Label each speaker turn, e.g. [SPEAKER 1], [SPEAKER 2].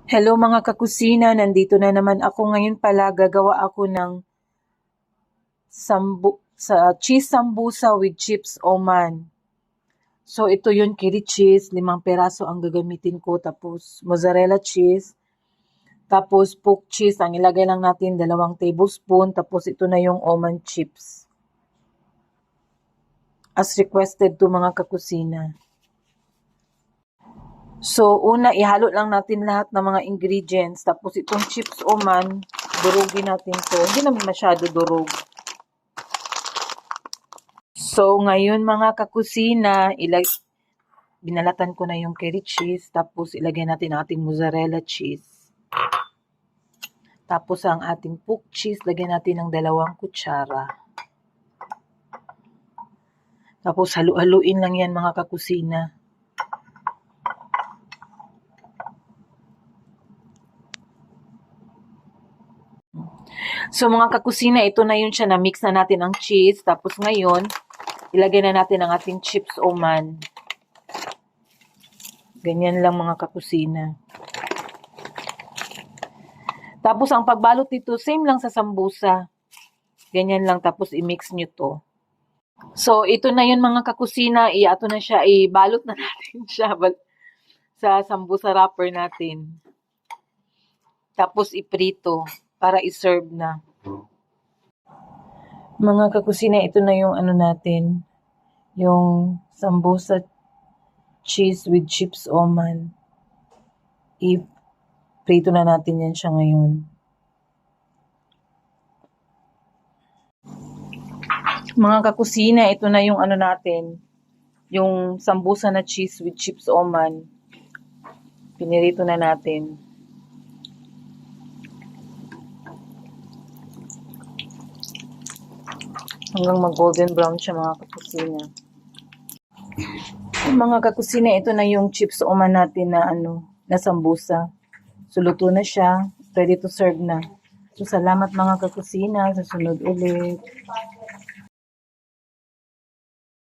[SPEAKER 1] Hello mga kakusina, nandito na naman ako. Ngayon pala gagawa ako ng cheese sambusa with chips oman. So ito yun, kiri cheese, 5 peraso ang gagamitin ko. Tapos mozzarella cheese. Tapos pork cheese, ang ilagay lang natin 2 tablespoon. Tapos ito na yung oman chips. As requested to mga kakusina. So, una, ihalo lang natin lahat ng mga ingredients. Tapos, itong chips oman, durugin natin to. Hindi naman masyado durog. So, ngayon mga kakusina, binalatan ko na yung curry cheese. Tapos, ilagay natin ang ating mozzarella cheese. Tapos, ang ating pork cheese, lagyan natin ng 2 kutsara. Tapos, halu-haluin lang yan mga kakusina. So mga kakusina, ito na yun siya, na-mix na natin ang cheese. Tapos ngayon, ilagay na natin ang ating chips oman. Ganyan lang mga kakusina. Tapos ang pagbalot nito, same lang sa sambusa. Ganyan lang, tapos i-mix nyo to. So ito na yun mga kakusina, iato na siya, ibalot na natin siya sa sambusa wrapper natin. Tapos iprito para i-serve na. Mga kakusina, ito na yung ano natin, yung sambusa cheese with chips oman. I-prito na natin yan siya ngayon. Mga kakusina, ito na yung ano natin, yung sambusa na cheese with chips oman. Pinirito na natin. Hanggang mag-golden brown siya mga kakusina. Mga kakusina, ito na yung chips oman natin na sambusa. So, luto na siya. Ready to serve na. So, salamat mga kakusina. Sa sunod ulit.